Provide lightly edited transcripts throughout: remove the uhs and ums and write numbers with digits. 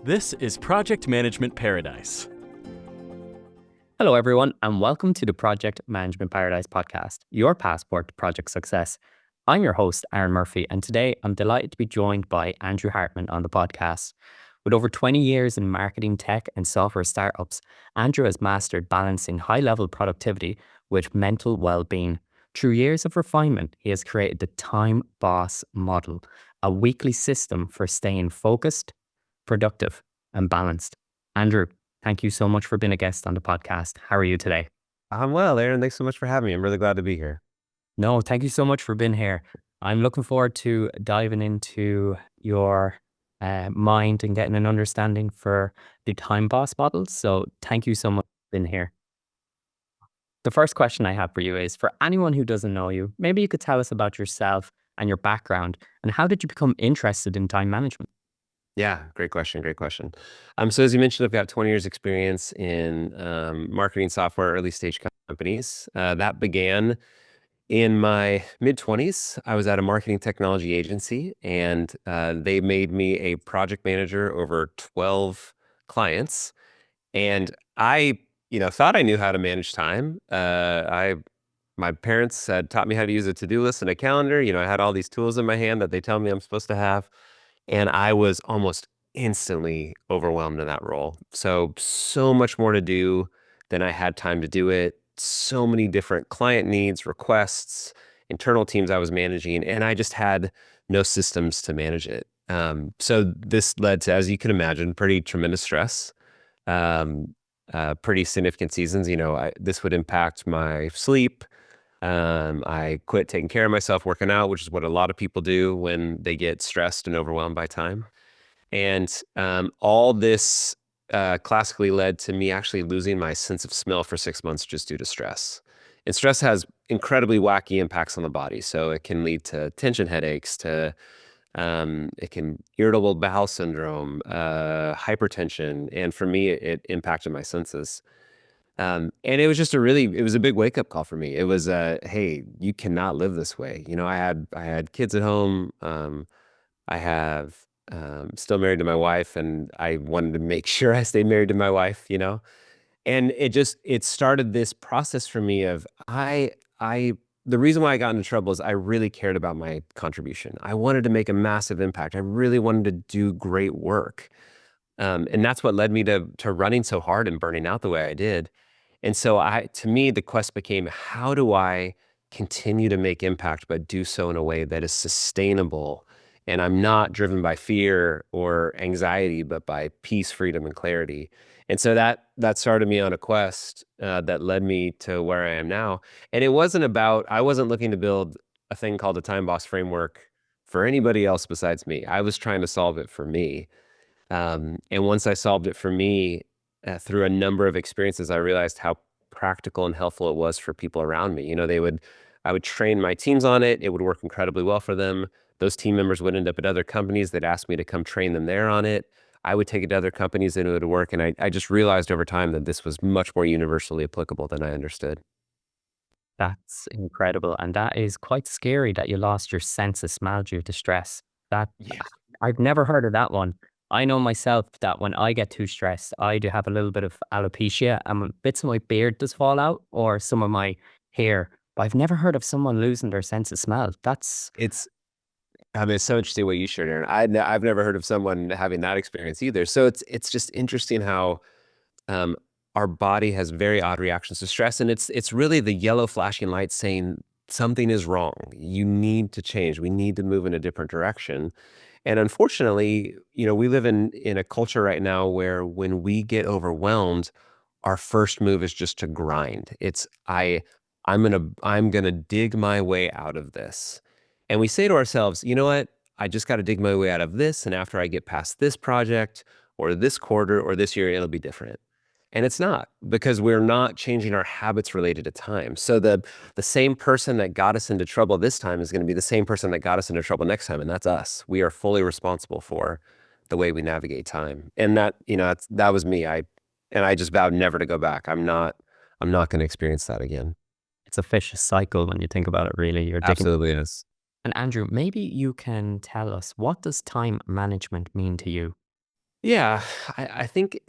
This is Project Management Paradise. Hello, everyone, and welcome to the Project Management Paradise podcast, your passport to project success. I'm your host, Aaron Murphy, and today I'm delighted to be joined by Andrew Hartman on the podcast. With over 20 years in marketing, tech, and software startups, Andrew has mastered balancing high-level productivity with mental well-being. Through years of refinement, he has created the Time Boss model, a weekly system for staying focused, productive, and balanced. Andrew, thank you so much for being a guest on the podcast. How are you today? I'm well, Aaron. Thanks so much for having me. I'm really glad to be here. No, thank you so much for being here. I'm looking forward to diving into your mind and getting an understanding for the Time Boss model. So thank you so much for being here. The first question I have for you is, for anyone who doesn't know you, maybe you could tell us about yourself and your background, and how did you become interested in time management? Yeah, great question. Great question. So as you mentioned, I've got 20 years experience in marketing software, early stage companies. That began in my mid 20s. I was at a marketing technology agency, and they made me a project manager over 12 clients. And I, thought I knew how to manage time. My parents had taught me how to use a to-do list and a calendar. I had all these tools in my hand that they tell me I'm supposed to have. And I was almost instantly overwhelmed in that role. So much more to do than I had time to do it. So many different client needs, requests, internal teams I was managing, and I just had no systems to manage it. So this led to, as you can imagine, pretty tremendous stress, pretty significant seasons. This would impact my sleep. I quit taking care of myself, working out, which is what a lot of people do when they get stressed and overwhelmed by time. And all this classically led to me actually losing my sense of smell for 6 months just due to stress. And stress has incredibly wacky impacts on the body. So it can lead to tension headaches, it can irritable bowel syndrome, hypertension. And for me, it impacted my senses. And it was just it was a big wake up call for me. It was, hey, you cannot live this way. I had kids at home. I have, still married to my wife, and I wanted to make sure I stayed married to my wife, and it started this process for me of, the reason why I got into trouble is I really cared about my contribution. I wanted to make a massive impact. I really wanted to do great work. And that's what led me to running so hard and burning out the way I did. And so to me, the quest became, how do I continue to make impact, but do so in a way that is sustainable? And I'm not driven by fear or anxiety, but by peace, freedom, and clarity. And so that started me on a quest that led me to where I am now. And I wasn't looking to build a thing called the Time Boss framework for anybody else besides me. I was trying to solve it for me. And once I solved it for me, through a number of experiences, I realized how practical and helpful it was for people around me. I would train my teams on it. It would work incredibly well for them. Those team members would end up at other companies. They'd ask me to come train them there on it. I would take it to other companies and it would work. And I just realized over time that this was much more universally applicable than I understood. That's incredible. And that is quite scary that you lost your sense of smell due to stress. Yeah. I've never heard of that one. I know myself that when I get too stressed, I do have a little bit of alopecia and bits of my beard does fall out or some of my hair. But I've never heard of someone losing their sense of smell. It's so interesting what you shared, Aaron. I've never heard of someone having that experience either. So it's just interesting how our body has very odd reactions to stress, and it's really the yellow flashing light saying something is wrong. You need to change. We need to move in a different direction. And unfortunately, we live in a culture right now where when we get overwhelmed, our first move is just to grind. I'm gonna dig my way out of this. And we say to ourselves, you know what? I just got to dig my way out of this. And after I get past this project or this quarter or this year, it'll be different. And it's not, because we're not changing our habits related to time. So the same person that got us into trouble this time is going to be the same person that got us into trouble next time. And that's us. We are fully responsible for the way we navigate time. And that was me. I just vowed never to go back. I'm not going to experience that again. It's a vicious cycle when you think about it, really. You're digging. Absolutely is. And Andrew, maybe you can tell us, what does time management mean to you? Yeah, I think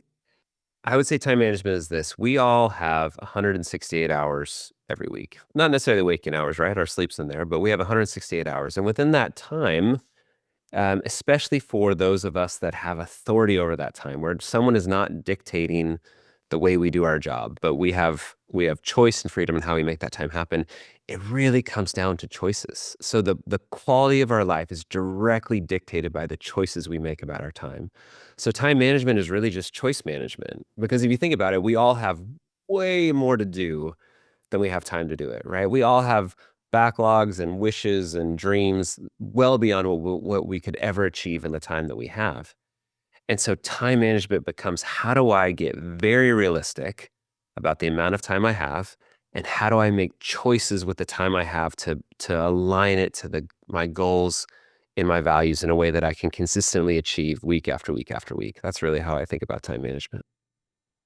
I would say time management is this. We all have 168 hours every week. Not necessarily waking hours, right? Our sleep's in there, but we have 168 hours. And within that time, especially for those of us that have authority over that time, where someone is not dictating the way we do our job, but we have choice and freedom in how we make that time happen. It really comes down to choices. So the quality of our life is directly dictated by the choices we make about our time. So time management is really just choice management, because if you think about it, we all have way more to do than we have time to do it, right? We all have backlogs and wishes and dreams well beyond what we could ever achieve in the time that we have. And so time management becomes, how do I get very realistic about the amount of time I have, and how do I make choices with the time I have to align it to my goals and my values in a way that I can consistently achieve week after week after week. That's really how I think about time management.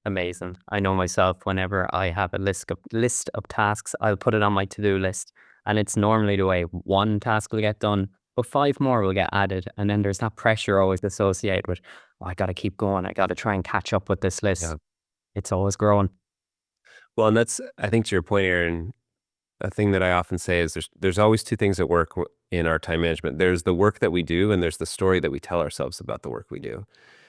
Amazing. I know myself, whenever I have a list of tasks, I'll put it on my to-do list. And it's normally the way one task will get done, but five more will get added. And then there's that pressure always associated with, oh, I got to keep going. I got to try and catch up with this list. Yeah. It's always growing. Well, and that's, I think, to your point, Aaron, a thing that I often say is there's always two things at work in our time management. There's the work that we do, and there's the story that we tell ourselves about the work we do.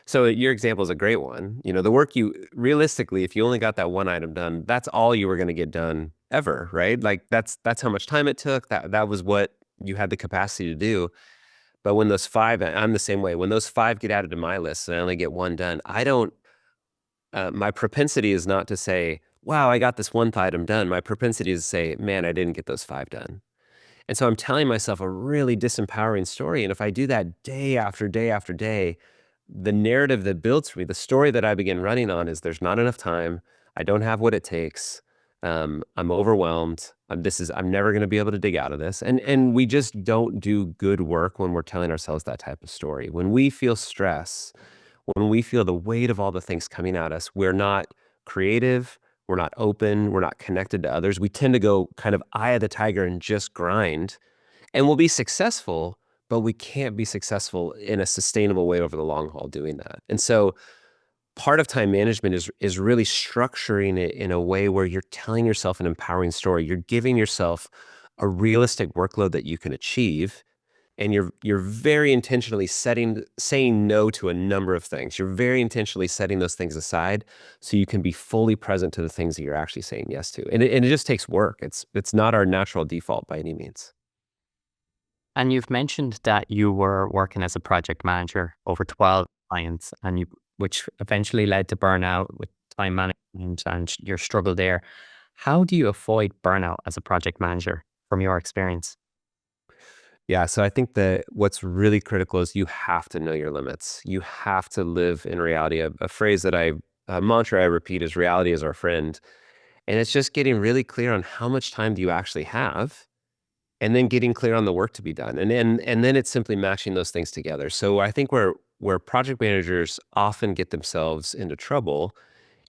So your example is a great one. The work you realistically, if you only got that one item done, that's all you were going to get done ever, right? Like that's how much time it took. That was what you had the capacity to do. But when those five, I'm the same way. When those five get added to my list and I only get one done, I don't. My propensity is not to say, "Wow, I got this one item done." My propensity is to say, "Man, I didn't get those five done." And so I'm telling myself a really disempowering story. And if I do that day after day after day, the narrative that builds for me, the story that I begin running on is there's not enough time. I don't have what it takes. I'm overwhelmed. I'm never going to be able to dig out of this. And we just don't do good work when we're telling ourselves that type of story. When we feel stress, when we feel the weight of all the things coming at us, we're not creative, we're not open, we're not connected to others. We tend to go kind of eye of the tiger and just grind, and we'll be successful, but we can't be successful in a sustainable way over the long haul doing that. And so part of time management is really structuring it in a way where you're telling yourself an empowering story. You're giving yourself a realistic workload that you can achieve, and you're very intentionally saying no to a number of things. You're very intentionally setting those things aside so you can be fully present to the things that you're actually saying yes to. And it just takes work. It's not our natural default by any means. And you've mentioned that you were working as a project manager over 12 clients, which eventually led to burnout with time management and your struggle there. How do you avoid burnout as a project manager from your experience? Yeah, so I think that what's really critical is you have to know your limits. You have to live in reality. A phrase that a mantra I repeat is reality is our friend. And it's just getting really clear on how much time do you actually have, and then getting clear on the work to be done. And then it's simply matching those things together. So I think where project managers often get themselves into trouble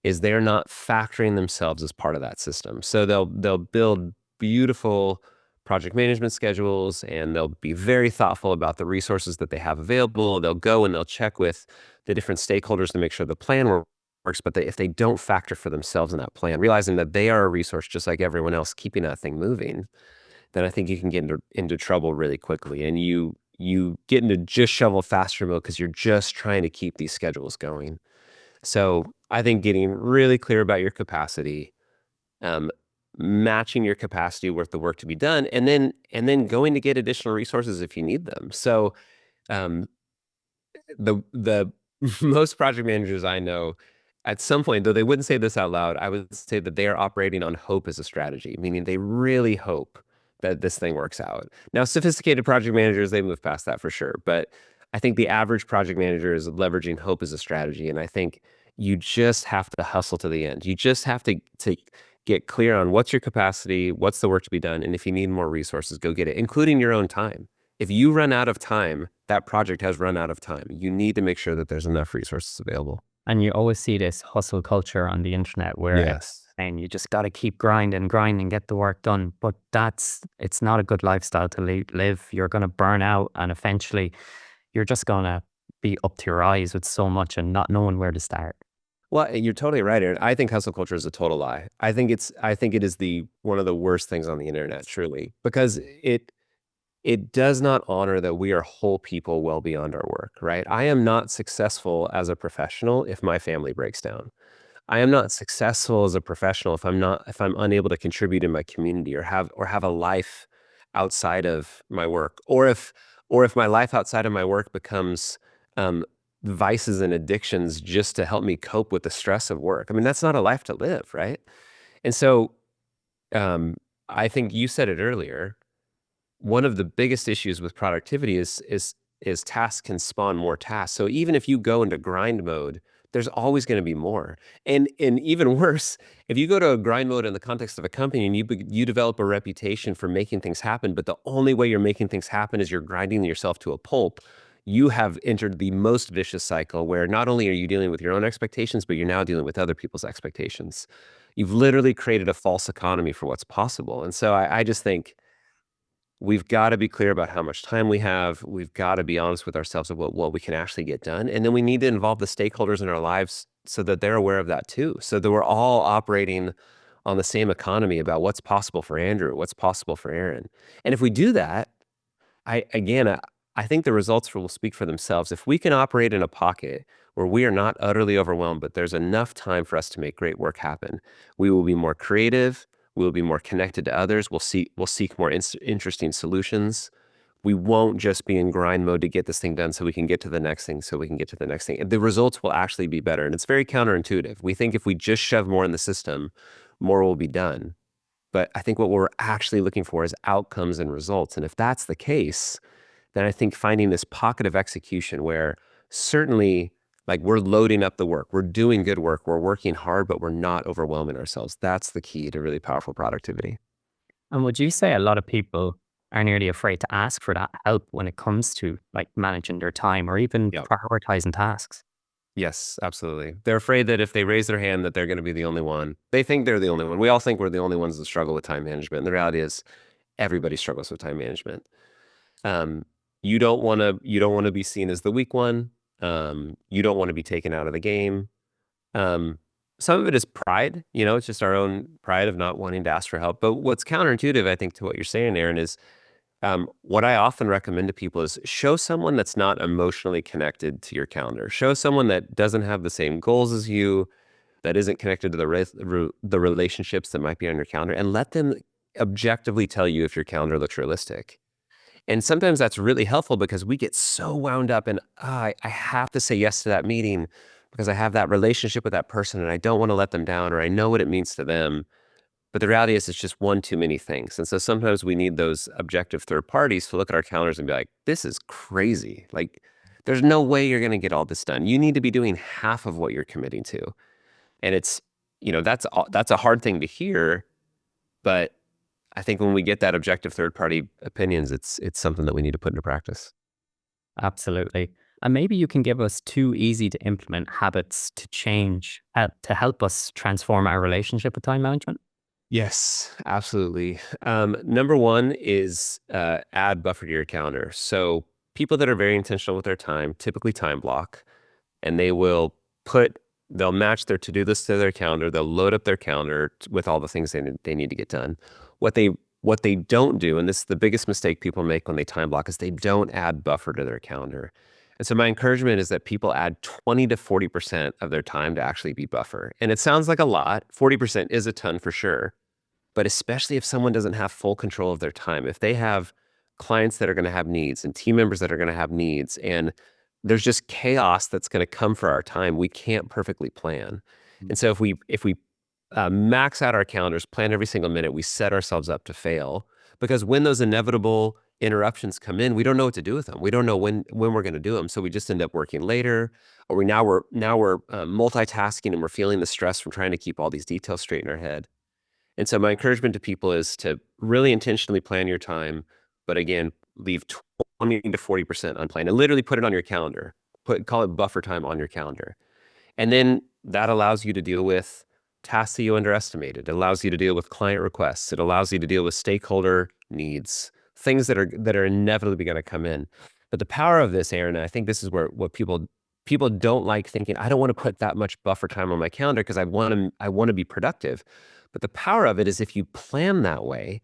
is they're not factoring themselves as part of that system. So they'll build beautiful project management schedules, and they'll be very thoughtful about the resources that they have available. They'll go and they'll check with the different stakeholders to make sure the plan works. But if they don't factor for themselves in that plan, realizing that they are a resource just like everyone else, keeping that thing moving, then I think you can get into trouble really quickly. And you get into just shovel faster mode because you're just trying to keep these schedules going. So I think getting really clear about your capacity, um, matching your capacity with the work to be done, and then going to get additional resources if you need them. So um, the most project managers I know, at some point, though they wouldn't say this out loud, I would say that they are operating on hope as a strategy, meaning they really hope that this thing works out. Now, sophisticated project managers, they move past that for sure, but I think the average project manager is leveraging hope as a strategy, and I think you just have to hustle to the end. You just have to get clear on what's your capacity, what's the work to be done, and if you need more resources, go get it, including your own time. If you run out of time, that project has run out of time. You need to make sure that there's enough resources available. And you always see this hustle culture on the internet where Yes. and you just got to keep grinding, get the work done. But it's not a good lifestyle to live. You're going to burn out, and eventually you're just going to be up to your eyes with so much and not knowing where to start. Well, you're totally right, Aaron. I think hustle culture is a total lie. I think it is the one of the worst things on the internet, truly, because it does not honor that we are whole people well beyond our work, right? I am not successful as a professional if my family breaks down. I am not successful as a professional if I'm unable to contribute in my community or have a life outside of my work, or if my life outside of my work becomes um, vices and addictions just to help me cope with the stress of work. I mean, that's not a life to live, right? And so um, I think you said it earlier. One of the biggest issues with productivity is tasks can spawn more tasks. So even if you go into grind mode, there's always going to be more. And even worse, if you go to a grind mode in the context of a company and you develop a reputation for making things happen, but the only way you're making things happen is you're grinding yourself to a pulp, you have entered the most vicious cycle where not only are you dealing with your own expectations, but you're now dealing with other people's expectations. You've literally created a false economy for what's possible. And so I just think we've got to be clear about how much time we have. We've got to be honest with ourselves about what we can actually get done. And then we need to involve the stakeholders in our lives so that they're aware of that too. So that we're all operating on the same economy about what's possible for Andrew, what's possible for Aaron. And if we do that, I think the results will speak for themselves. If we can operate in a pocket where we are not utterly overwhelmed, but there's enough time for us to make great work happen, we will be more creative. We'll be more connected to others. We'll seek more interesting solutions. We won't just be in grind mode to get this thing done so we can get to the next thing, so we can get to the next thing. The results will actually be better. And it's very counterintuitive. We think if we just shove more in the system, more will be done. But I think what we're actually looking for is outcomes and results. And if that's the case, then I think finding this pocket of execution where certainly like we're loading up the work, we're doing good work, we're working hard, but we're not overwhelming ourselves. That's the key to really powerful productivity. And would you say a lot of people are nearly afraid to ask for that help when it comes to like managing their time or even Yep. prioritizing tasks? Yes, absolutely. They're afraid that if they raise their hand that they're going to be the only one. They think they're the only one. We all think we're the only ones that struggle with time management. And the reality is everybody struggles with time management. Um, you don't want to be seen as the weak one. You don't want to be taken out of the game. Some of it is pride, it's just our own pride of not wanting to ask for help. But what's counterintuitive, I think, to what you're saying, Aaron, is what I often recommend to people is show someone that's not emotionally connected to your calendar. Show someone that doesn't have the same goals as you, that isn't connected to the relationships that might be on your calendar, and let them objectively tell you if your calendar looks realistic. And sometimes that's really helpful because we get so wound up in, I have to say yes to that meeting because I have that relationship with that person and I don't want to let them down, or I know what it means to them. But the reality is it's just one too many things. And so sometimes we need those objective third parties to look at our calendars and be like, this is crazy. Like, there's no way you're going to get all this done. You need to be doing half of what you're committing to. And it's, that's a hard thing to hear, but I think when we get that objective third party opinions, it's something that we need to put into practice. Absolutely. And maybe you can give us two easy to implement habits to change, to help us transform our relationship with time management. Yes, absolutely. Number one is add buffer to your calendar. So people that are very intentional with their time typically time block, and they'll match their to-do list to their calendar. They'll load up their calendar with all the things they need to get done. What they don't do, and this is the biggest mistake people make when they time block, is they don't add buffer to their calendar. And so my encouragement is that people add 20 to 40% of their time to actually be buffer. And it sounds like a lot. 40% is a ton for sure. But especially if someone doesn't have full control of their time, if they have clients that are going to have needs and team members that are going to have needs, and there's just chaos that's going to come for our time, we can't perfectly plan. And so if we max out our calendars, plan every single minute, we set ourselves up to fail, because when those inevitable interruptions come in, we don't know what to do with them. We don't know when we're going to do them. So we just end up working later, or we're multitasking and we're feeling the stress from trying to keep all these details straight in our head. And so my encouragement to people is to really intentionally plan your time, but again, leave 20 to 40% unplanned and literally put it on your calendar. Call it buffer time on your calendar. And then that allows you to deal with tasks that you underestimated. It allows you to deal with client requests. It allows you to deal with stakeholder needs, things that are inevitably going to come in. But the power of this, Aaron, and I think this is where what people don't like thinking, I don't want to put that much buffer time on my calendar because I want to be productive. But the power of it is if you plan that way,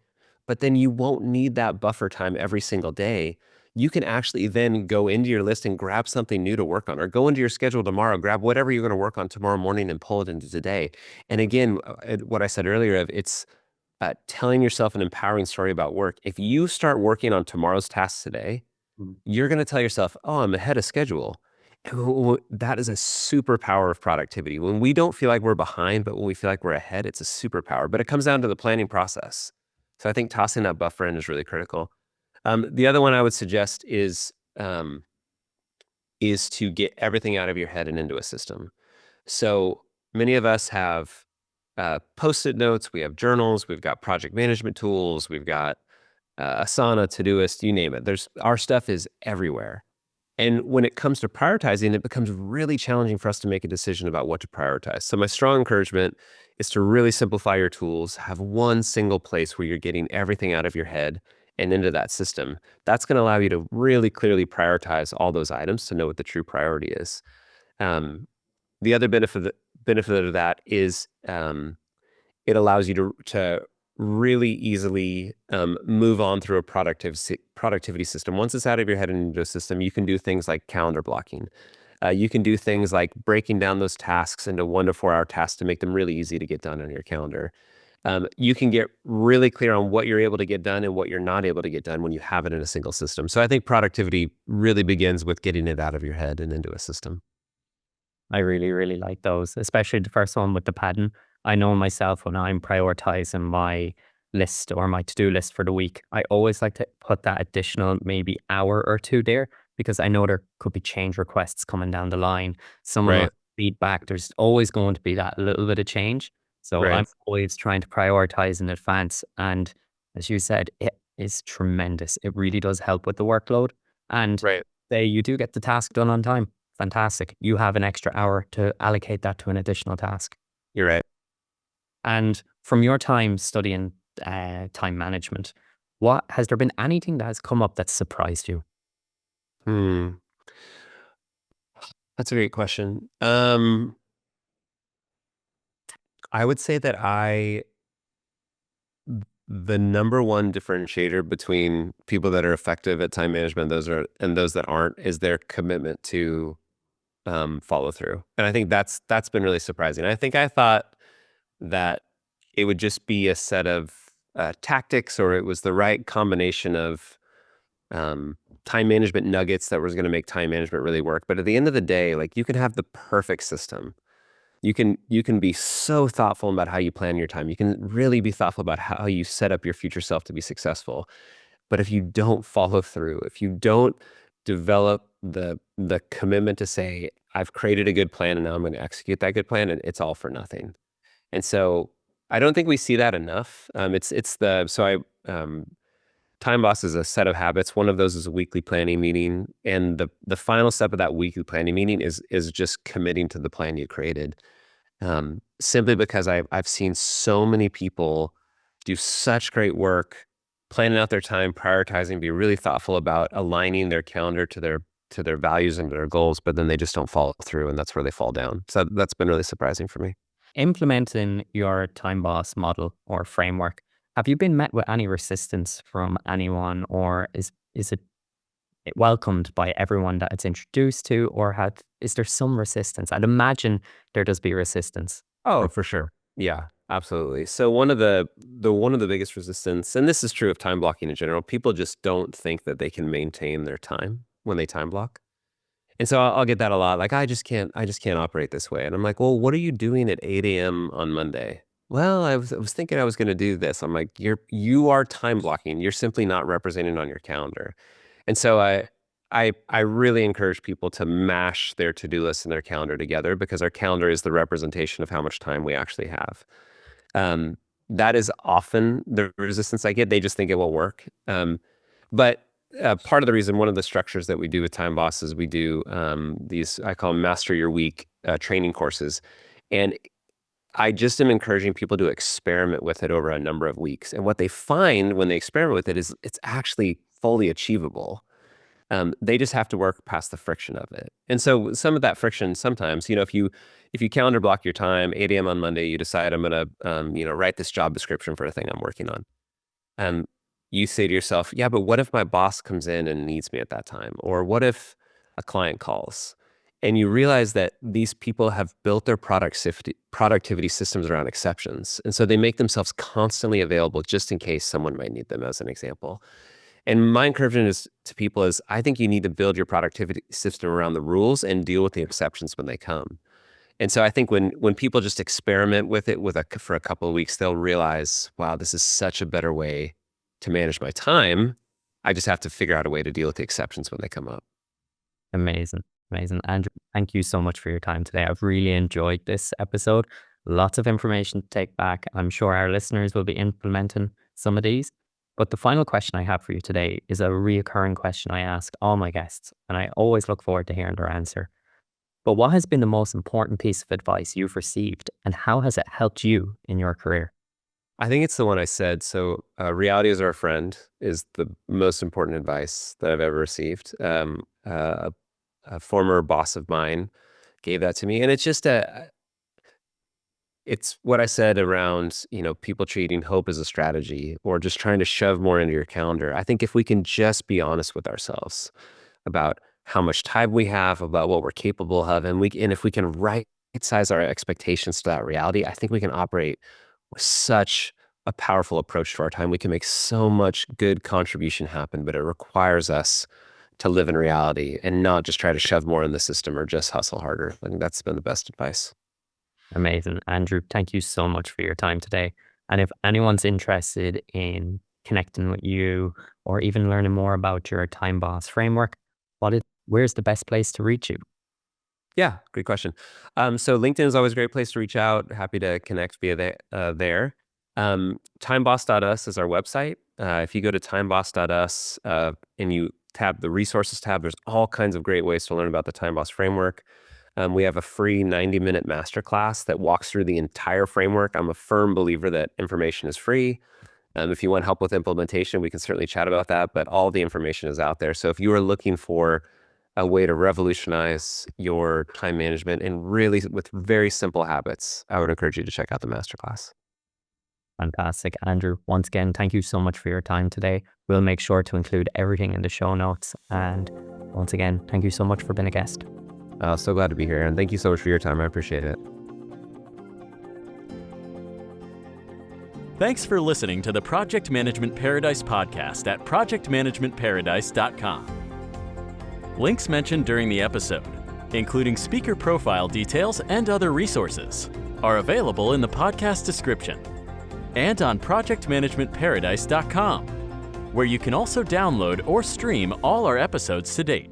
but then you won't need that buffer time every single day. You can actually then go into your list and grab something new to work on, or go into your schedule tomorrow, grab whatever you're going to work on tomorrow morning and pull it into today. And again, what I said earlier of it's telling yourself an empowering story about work. If you start working on tomorrow's tasks today, you're going to tell yourself, oh, I'm ahead of schedule. That is a superpower of productivity. When we don't feel like we're behind, but when we feel like we're ahead, it's a superpower. But it comes down to the planning process. So I think tossing that buffer in is really critical. The other one I would suggest is to get everything out of your head and into a system. So many of us have Post-it notes, we have journals, we've got project management tools, we've got Asana, Todoist, you name it. Our stuff is everywhere. And when it comes to prioritizing, it becomes really challenging for us to make a decision about what to prioritize. So my strong encouragement is to really simplify your tools, have one single place where you're getting everything out of your head and into that system. That's going to allow you to really clearly prioritize all those items to know what the true priority is. The other benefit of that is it allows you to really easily move on through a productivity system. Once it's out of your head and into a system, you can do things like calendar blocking. You can do things like breaking down those tasks into 1 to 4 hour tasks to make them really easy to get done on your calendar. You can get really clear on what you're able to get done and what you're not able to get done when you have it in a single system. So I think productivity really begins with getting it out of your head and into a system. I really, really like those, especially the first one with the pattern. I know myself when I'm prioritizing my list or my to-do list for the week, I always like to put that additional maybe hour or two there because I know there could be change requests coming down the line. Someone will Right, feedback. There's always going to be that little bit of change. So right, I'm always trying to prioritize in advance. And as you said, it is tremendous. It really does help with the workload. And right. say you do get the task done on time. Fantastic. You have an extra hour to allocate that to an additional task. You're right. And from your time studying time management, what has there been anything that has come up that surprised you? Hmm. That's a great question. I would say that the number one differentiator between people that are effective at time management, and those that aren't, is their commitment to follow through. And I think that's been really surprising. I think I thought that it would just be a set of tactics, or it was the right combination of time management nuggets that was going to make time management really work. But at the end of the day, like, you can have the perfect system. You can be so thoughtful about how you plan your time. You can really be thoughtful about how you set up your future self to be successful. But if you don't follow through, if you don't develop the commitment to say, I've created a good plan and now I'm going to execute that good plan, and it's all for nothing. And so I don't think we see that enough. It's the so I Time Boss is a set of habits. One of those is a weekly planning meeting, and the final step of that weekly planning meeting is just committing to the plan you created. Simply because I've seen so many people do such great work, planning out their time, prioritizing, be really thoughtful about aligning their calendar to their values and their goals, but then they just don't follow through, and that's where they fall down. So that's been really surprising for me. Implementing your time boss model or framework, have you been met with any resistance from anyone, or is it welcomed by everyone that it's introduced to, or is there some resistance? I'd imagine there does be resistance. Oh, for sure. Yeah, absolutely. So one of the biggest resistance, and this is true of time blocking in general, people just don't think that they can maintain their time when they time block. And so I'll get that a lot. Like, I just can't operate this way. And I'm like, well, what are you doing at 8 a.m. on Monday? Well, I was thinking I was going to do this. I'm like, you are time blocking. You're simply not representing on your calendar. And so I really encourage people to mash their to-do list and their calendar together, because our calendar is the representation of how much time we actually have. Um, that is often the resistance I get. They just think it will work. But part of the reason, one of the structures that we do with Time Boss is we do these, I call them Master Your Week training courses. And I just am encouraging people to experiment with it over a number of weeks. And what they find when they experiment with it is it's actually fully achievable. They just have to work past the friction of it. And so some of that friction, sometimes, if you calendar block your time, 8 a.m. on Monday, you decide I'm going to, write this job description for a thing I'm working on. You say to yourself, yeah, but what if my boss comes in and needs me at that time? Or what if a client calls? And you realize that these people have built their productivity systems around exceptions. And so they make themselves constantly available just in case someone might need them, as an example. And my encouragement to people is, I think you need to build your productivity system around the rules and deal with the exceptions when they come. And so I think when people just experiment with it for a couple of weeks, they'll realize, wow, this is such a better way to manage my time. I just have to figure out a way to deal with the exceptions when they come up. Amazing. Andrew, thank you so much for your time today. I've really enjoyed this episode. Lots of information to take back. I'm sure our listeners will be implementing some of these. But the final question I have for you today is a reoccurring question I ask all my guests, and I always look forward to hearing their answer. But what has been the most important piece of advice you've received, and how has it helped you in your career? I think it's the one I said. So reality is our friend is the most important advice that I've ever received. A former boss of mine gave that to me. And it's just it's what I said around, people treating hope as a strategy or just trying to shove more into your calendar. I think if we can just be honest with ourselves about how much time we have, about what we're capable of, and if we can right size our expectations to that reality, I think we can operate with such a powerful approach to our time. We can make so much good contribution happen, but it requires us to live in reality and not just try to shove more in the system or just hustle harder. I think that's been the best advice. Amazing. Andrew, thank you so much for your time today. And if anyone's interested in connecting with you or even learning more about your Time Boss framework, where's the best place to reach you? Yeah, great question. So LinkedIn is always a great place to reach out. Happy to connect via there. Timeboss.us is our website. If you go to timeboss.us and you tab the resources tab, there's all kinds of great ways to learn about the Time Boss framework. We have a free 90-minute masterclass that walks through the entire framework. I'm a firm believer that information is free. If you want help with implementation, we can certainly chat about that, but all the information is out there. So if you are looking for a way to revolutionize your time management and really with very simple habits, I would encourage you to check out the masterclass. Fantastic. Andrew, once again, thank you so much for your time today. We'll make sure to include everything in the show notes. And once again, thank you so much for being a guest. So glad to be here. And thank you so much for your time. I appreciate it. Thanks for listening to the Project Management Paradise podcast at projectmanagementparadise.com. Links mentioned during the episode, including speaker profile details and other resources, are available in the podcast description and on projectmanagementparadise.com, where you can also download or stream all our episodes to date.